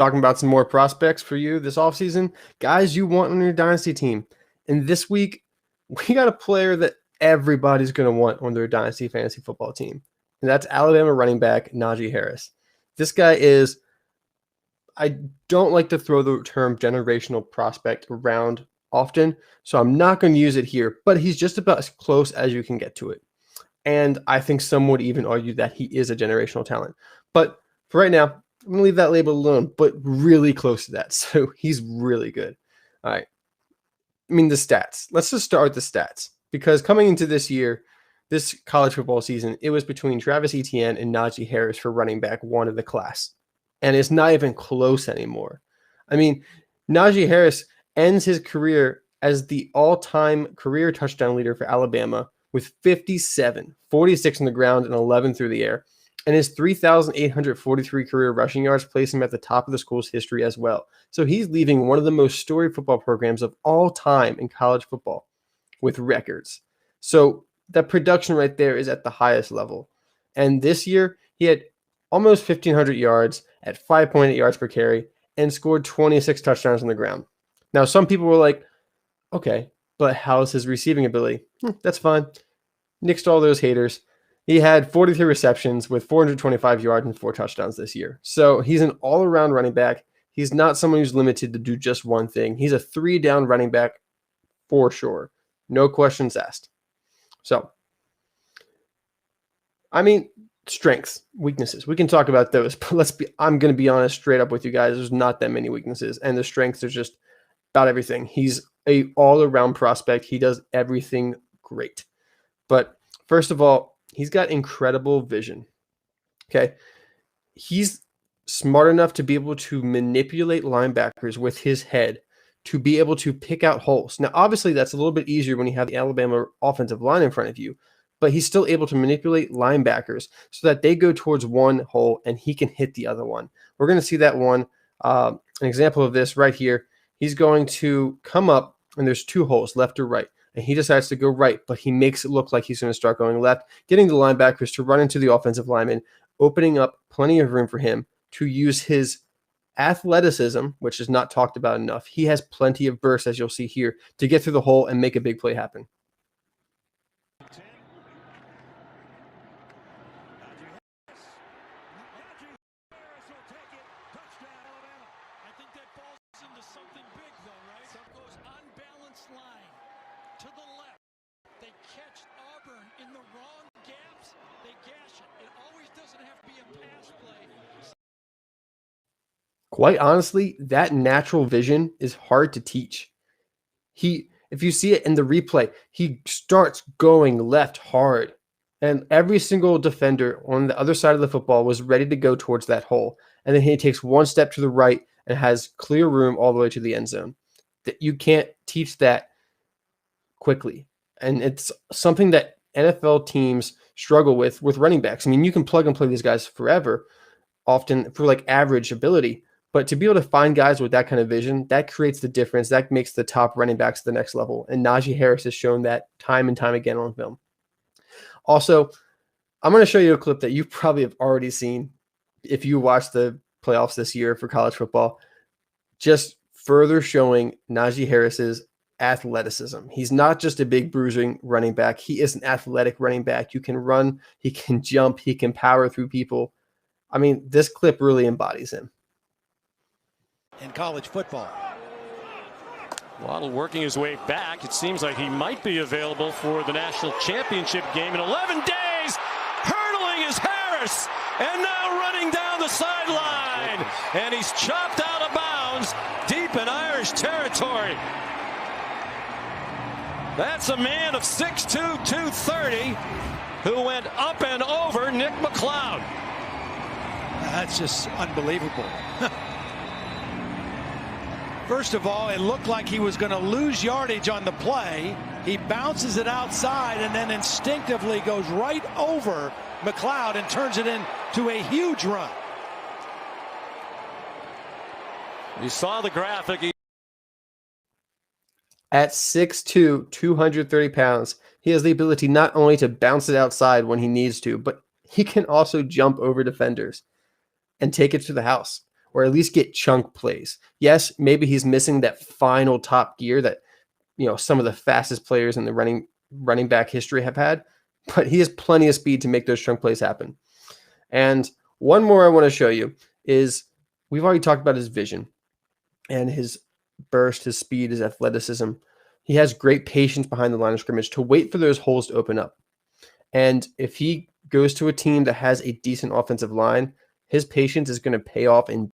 Talking about some more prospects for you this offseason, guys you want on your dynasty team. And this week, we got a player that everybody's going to want on their dynasty fantasy football team. And that's Alabama running back Najee Harris. This guy is, I don't like to throw the term generational prospect around often, so I'm not going to use it here, but he's just about as close as you can get to it. And I think some would even argue that he is a generational talent. But for right now, I'm going to leave that label alone, but really close to that. So he's really good. All right. I mean, the stats. Let's just start with the stats, because coming into this year, this college football season, it was between Travis Etienne and Najee Harris for running back one of the class. And it's not even close anymore. I mean, Najee Harris ends his career as the all-time career touchdown leader for Alabama with 57, 46 on the ground and 11 through the air. And his 3,843 career rushing yards place him at the top of the school's history as well. So he's leaving one of the most storied football programs of all time in college football with records. So that production right there is at the highest level. And this year, he had almost 1,500 yards at 5.8 yards per carry and scored 26 touchdowns on the ground. Now, some people were like, okay, but how's his receiving ability? That's fine. Nixed all those haters. He had 43 receptions with 425 yards and 4 touchdowns this year. So he's an all-around running back. He's not someone who's limited to do just one thing. He's a 3-down running back for sure. No questions asked. So, I mean, strengths, weaknesses. We can talk about those, but I'm going to be honest straight up with you guys. There's not that many weaknesses, and the strengths are just about everything. He's a all-around prospect. He does everything great. But first of all, he's got incredible vision. Okay. He's smart enough to be able to manipulate linebackers with his head to be able to pick out holes. Now, obviously, that's a little bit easier when you have the Alabama offensive line in front of you, but he's still able to manipulate linebackers so that they go towards one hole and he can hit the other one. We're going to see that one, an example of this right here. He's going to come up and there's 2 holes, left or right. And he decides to go right, but he makes it look like he's going to start going left, getting the linebackers to run into the offensive lineman, opening up plenty of room for him to use his athleticism, which is not talked about enough. He has plenty of burst, as you'll see here, to get through the hole and make a big play happen. Quite honestly, that natural vision is hard to teach. If you see it in the replay, he starts going left hard, and every single defender on the other side of the football was ready to go towards that hole. And then he takes one step to the right and has clear room all the way to the end zone. That you can't teach that quickly. And it's something that NFL teams struggle with running backs. I mean, you can plug and play these guys forever, often for like average ability. But to be able to find guys with that kind of vision, that creates the difference. That makes the top running backs the next level. And Najee Harris has shown that time and time again on film. Also, I'm going to show you a clip that you probably have already seen if you watched the playoffs this year for college football, just further showing Najee Harris's athleticism. He's not just a big bruising running back. He is an athletic running back. You can run, he can jump, he can power through people. I mean, this clip really embodies him. In college football. Waddle working his way back. It seems like he might be available for the national championship game in 11 days. Hurdling is Harris, and now running down the sideline. And he's chopped out of bounds deep in Irish territory. That's a man of 6'2", 230 who went up and over Nick McLeod. That's just unbelievable. First of all, it looked like he was going to lose yardage on the play. He bounces it outside and then instinctively goes right over McLeod and turns it into a huge run. You saw the graphic. At 6'2", 230 pounds, he has the ability not only to bounce it outside when he needs to, but he can also jump over defenders and take it to the house. or at least get chunk plays. Yes, maybe he's missing that final top gear that some of the fastest players in the running back history have had, but he has plenty of speed to make those chunk plays happen. And one more I want to show you is we've already talked about his vision and his burst, his speed, his athleticism. He has great patience behind the line of scrimmage to wait for those holes to open up. And if he goes to a team that has a decent offensive line, his patience is going to pay off in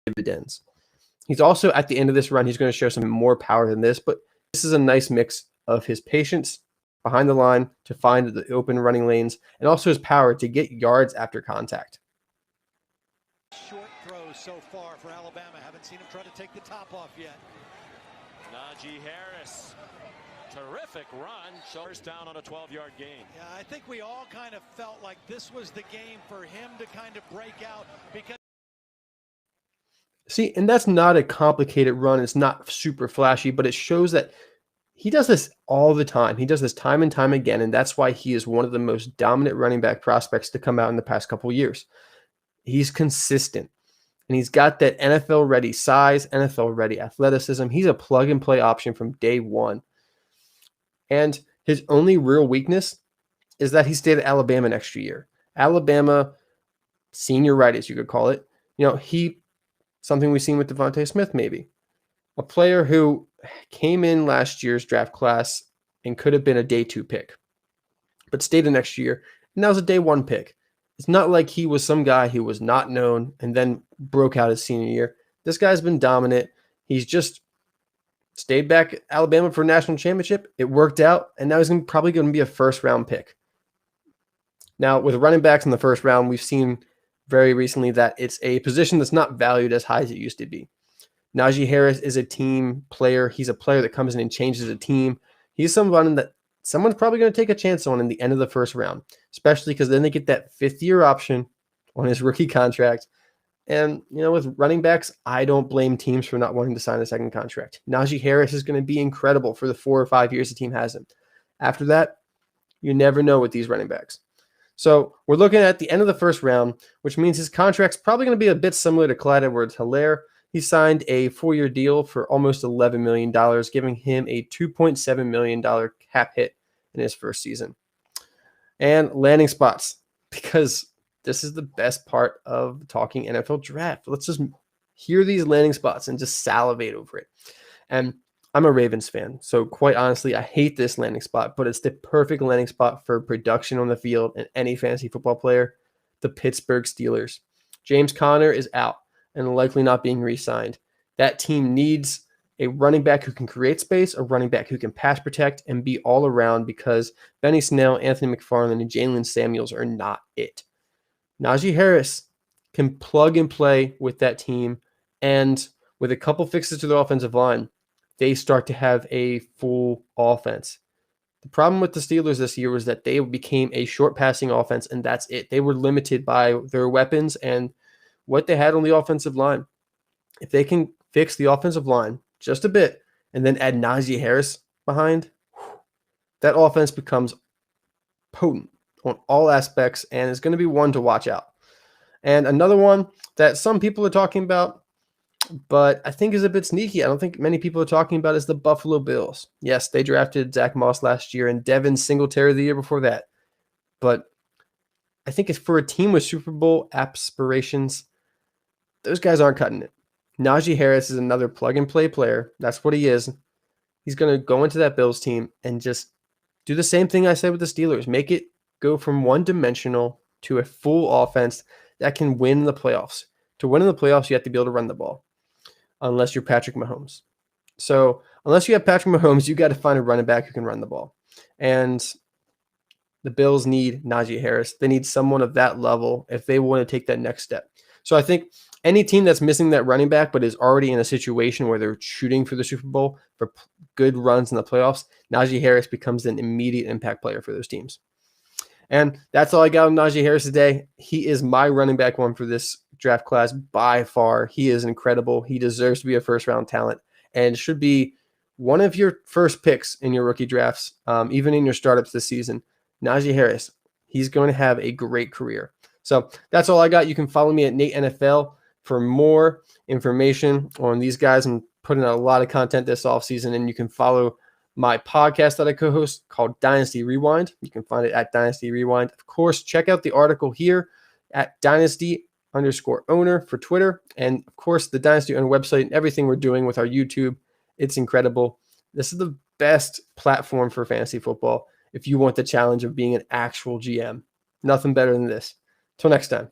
dividends. He's also, at the end of this run, he's going to show some more power than this, but this is a nice mix of his patience behind the line to find the open running lanes and also his power to get yards after contact. Short throws so far for Alabama. Haven't seen him try to take the top off yet. Najee Harris. Terrific run. First down on a 12-yard gain. Yeah, I think we all kind of felt like this was the game for him to kind of break out because. See, and that's not a complicated run. It's not super flashy, but it shows that he does this all the time. He does this time and time again, and that's why he is one of the most dominant running back prospects to come out in the past couple of years. He's consistent, and he's got that NFL-ready size, NFL-ready athleticism. He's a plug-and-play option from day one. And his only real weakness is that he stayed at Alabama next year. Alabama senior right, as you could call it. Something we've seen with Devontae Smith, maybe. A player who came in last year's draft class and could have been a day 2 pick, but stayed the next year, and that was a day 1 pick. It's not like he was some guy who was not known and then broke out his senior year. This guy's been dominant. He's just stayed back at Alabama for a national championship. It worked out, and now he's probably going to be a first-round pick. Now, with running backs in the first round, we've seen very recently that it's a position that's not valued as high as it used to be. Najee Harris is a team player. He's a player that comes in and changes a team. He's someone that someone's probably going to take a chance on in the end of the first round, especially because then they get that 5th-year option on his rookie contract. And, with running backs, I don't blame teams for not wanting to sign a second contract. Najee Harris is going to be incredible for the 4 or 5 years the team has him. After that, you never know with these running backs. So we're looking at the end of the first round, which means his contract's probably going to be a bit similar to Clyde Edwards-Helaire. He signed a 4-year deal for almost $11 million, giving him a $2.7 million cap hit in his first season. And landing spots, because this is the best part of talking NFL draft. Let's just hear these landing spots and just salivate over it. And I'm a Ravens fan, so quite honestly, I hate this landing spot, but it's the perfect landing spot for production on the field and any fantasy football player, the Pittsburgh Steelers. James Conner is out and likely not being re-signed. That team needs a running back who can create space, a running back who can pass protect, and be all around because Benny Snell, Anthony McFarland, and Jalen Samuels are not it. Najee Harris can plug and play with that team, and with a couple fixes to the offensive line, they start to have a full offense. The problem with the Steelers this year was that they became a short passing offense, and that's it. They were limited by their weapons and what they had on the offensive line. If they can fix the offensive line just a bit and then add Najee Harris behind, that offense becomes potent on all aspects and is going to be one to watch out. And another one that some people are talking about, but I think is a bit sneaky, I don't think many people are talking about, is the Buffalo Bills. Yes, they drafted Zach Moss last year and Devin Singletary the year before that. But I think it's for a team with Super Bowl aspirations, those guys aren't cutting it. Najee Harris is another plug-and-play player. That's what he is. He's going to go into that Bills team and just do the same thing I said with the Steelers. Make it go from one-dimensional to a full offense that can win the playoffs. To win in the playoffs, you have to be able to run the ball, unless you're Patrick Mahomes. So unless you have Patrick Mahomes, you got to find a running back who can run the ball. And the Bills need Najee Harris. They need someone of that level if they want to take that next step. So I think any team that's missing that running back but is already in a situation where they're shooting for the Super Bowl for good runs in the playoffs, Najee Harris becomes an immediate impact player for those teams. And that's all I got on Najee Harris today. He is my running back one for this draft class by far. He is incredible. He deserves to be a first-round talent and should be one of your first picks in your rookie drafts, even in your startups this season. Najee Harris, he's going to have a great career. So that's all I got. You can follow me at Nate NFL for more information on these guys. I'm putting out a lot of content this offseason, and you can follow my podcast that I co-host called Dynasty Rewind. You can find it at Dynasty Rewind. Of course, check out the article here at Dynasty_owner for Twitter. And of course, the Dynasty Owner website and everything we're doing with our YouTube. It's incredible. This is the best platform for fantasy football if you want the challenge of being an actual GM. Nothing better than this. Till next time.